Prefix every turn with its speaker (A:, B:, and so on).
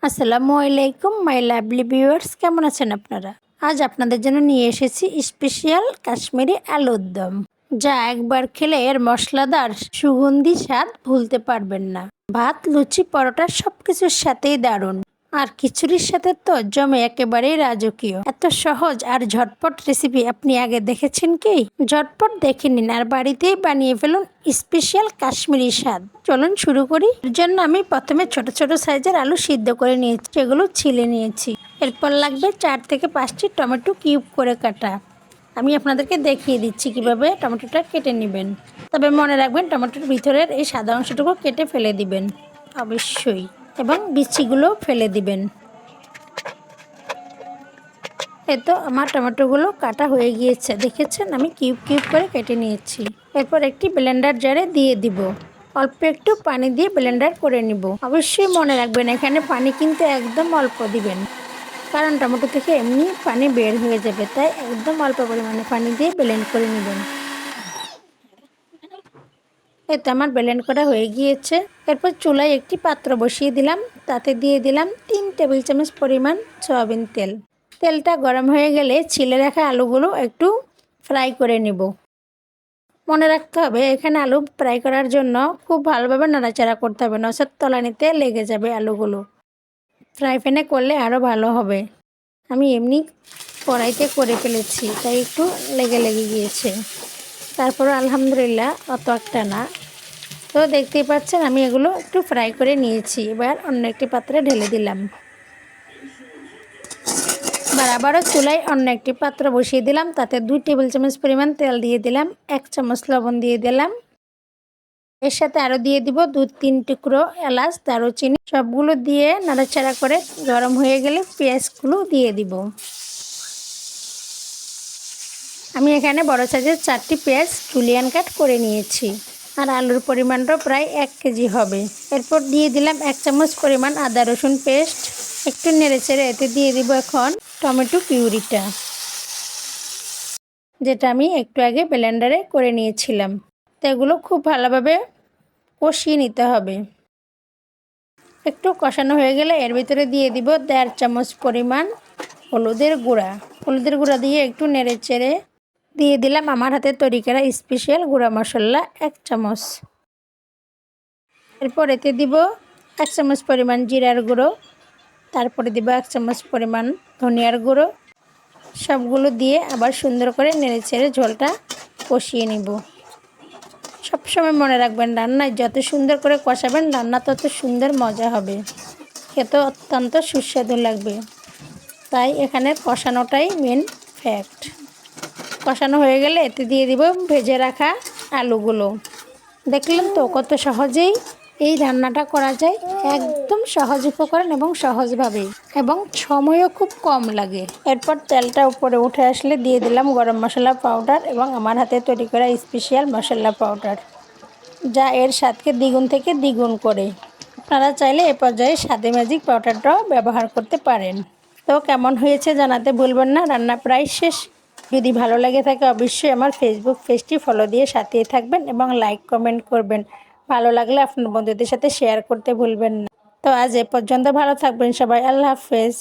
A: আসসালামু আলাইকুম my lovely viewers, কেমন আছেন আপনারা? আজ আপনাদের জন্য নিয়ে এসেছি স্পেশাল কাশ্মীরি আলুর দম, যা একবার খেলে এর মশলাদার সুগন্ধি স্বাদ ভুলতে পারবেন না। ভাত, লুচি, পরোটা সবকিছুর সাথেই দারুণ। আর খিচুড়ির সাথে তো জমে একেবারেই রাজকীয়। এত সহজ আর ঝটপট রেসিপি আপনি আগে দেখেছেন কি? ঝটপট দেখে নিন আর বাড়িতেই বানিয়ে ফেলুন স্পেশাল কাশ্মীরি স্বাদ। চলুন শুরু করি। এর জন্য আমি প্রথমে ছোট ছোট সাইজের আলু সিদ্ধ করে নিয়েছি, সেগুলো ছিলে নিয়েছি। এরপর লাগবে 4 থেকে 5টি টমেটো কিউব করে কাটা। আমি আপনাদেরকে দেখিয়ে দিচ্ছি কিভাবে টমেটোটা কেটে নেবেন। তবে মনে রাখবেন টমেটোর ভিতরের এই সাদা অংশটুকু কেটে ফেলে দিবেন অবশ্যই, এবং বিচিগুলো ফেলে দিবেন। এই তো আমার টমেটোগুলো কাটা হয়ে গিয়েছে, দেখেছেন আমি কিউব কিউব করে কেটে নিয়েছি। এরপর একটি ব্লেন্ডার জারে দিয়ে দিব। অল্প একটু পানি দিয়ে ব্লেন্ডার করে নিব। অবশ্যই মনে রাখবেন এখানে পানি কিন্তু একদম অল্প দিবেন, কারণ টমেটো থেকে এমনি পানি বের হয়ে যাবে, তাই একদম অল্প পরিমাণে পানি দিয়ে ব্লেন্ড করে নেবেন। এই তো আমার ব্লেন্ড করা হয়ে গিয়েছে। এরপর চুলায় একটি পাত্র বসিয়ে দিলাম, তাতে দিয়ে দিলাম 3 টেবিল চামচ পরিমাণ সয়াবিন তেল। তেলটা গরম হয়ে গেলে ছিলে রাখা আলুগুলো একটু ফ্রাই করে নেব। মনে রাখতে হবে এখানে আলু ফ্রাই করার জন্য খুব ভালোভাবে নাড়াচাড়া করতে হবে, নচেত তলানিতে লেগে যাবে আলুগুলো। ফ্রাই প্যানে করলে আরও ভালো হবে। আমি এমনি কড়াইতে করে ফেলেছি, তাই একটু লেগে গিয়েছে। তারপরে আলহামদুলিল্লাহ অত একটা না। তো দেখতেই পাচ্ছেন আমি এগুলো একটু ফ্রাই করে নিয়েছি। এবার অন্য একটি পাত্রে ঢেলে দিলাম। এবার আবারও চুলায় অন্য একটি পাত্র বসিয়ে দিলাম, তাতে 2 টেবিল চামচ পরিমাণ তেল দিয়ে দিলাম, 1 চামচ লবণ দিয়ে দিলাম। এর সাথে আরও দিয়ে দিব 2-3 টুকরো এলাচ, দারুচিনি, সবগুলো দিয়ে নাড়াচাড়া করে গরম হয়ে গেলে পেঁয়াজগুলো দিয়ে দিব। আমি এখানে বড় সাইজের 4টি পেঁয়াজ জুলিয়ান কাট করে নিয়েছি, আর আলুর পরিমাণটাও প্রায় 1 কেজি হবে। এরপর দিয়ে দিলাম 1 চামচ পরিমাণ আদা রসুন পেস্ট। একটু নেড়েচেড়ে এতে দিয়ে দিব এখন টমেটো পিউরিটা, যেটা আমি একটু আগে ব্লেন্ডারে করে নিয়েছিলাম। তো এগুলো খুব ভালোভাবে কষিয়ে নিতে হবে। একটু কষানো হয়ে গেলে এর ভিতরে দিয়ে দিব 1.5 চামচ পরিমাণ হলুদের গুঁড়া। হলুদের গুঁড়া দিয়ে একটু নেড়েচেড়ে দিয়ে দিলাম আমার হাতে তৈরি করা স্পেশাল গুঁড়া মশলা 1 চামচ। এরপর এতে দিব 1 চামচ পরিমাণ জিরার গুঁড়ো, তারপরে দিব 1 চামচ পরিমাণ ধনিয়ার গুঁড়ো। সবগুলো দিয়ে আবার সুন্দর করে নেড়েচেড়ে ঝোলটা কষিয়ে নিব। সবসময় মনে রাখবেন রান্নায় যত সুন্দর করে কষাবেন রান্না তত সুন্দর মজা হবে, খেতে অত্যন্ত সুস্বাদু লাগবে। তাই এখানে কষানোটাই মেন ফ্যাক্ট। কষানো হয়ে গেলে এতে দিয়ে দিব ভেজে রাখা আলুগুলো। দেখলেন তো কত সহজেই এই রান্নাটা করা যায়, একদম সহজ উপকরণ এবং সহজভাবে, এবং সময়ও খুব কম লাগে। এরপর তেলটা উপরে উঠে আসলে দিয়ে দিলাম গরম মশলা পাউডার এবং আমার হাতে তৈরি করা স্পেশাল মশলা পাউডার, যা এর স্বাদকে দ্বিগুণ থেকে দ্বিগুণ করে। আপনারা চাইলে এ পর্যায়ে স্বাদে ম্যাজিক পাউডারটাও ব্যবহার করতে পারেন। তো কেমন হয়েছে জানাতে ভুলবেন না। রান্না প্রায় শেষ। যদি ভালো লাগে থাকে অবশ্যই আমার ফেসবুক পেজটি ফলো দিয়ে সাথেই থাকবেন এবং লাইক কমেন্ট করবেন। ভালো লাগলে আপনার বন্ধুদের সাথে শেয়ার করতে ভুলবেন না। তো আজ এ পর্যন্ত, ভালো থাকবেন সবাই। আল্লাহ হাফেজ।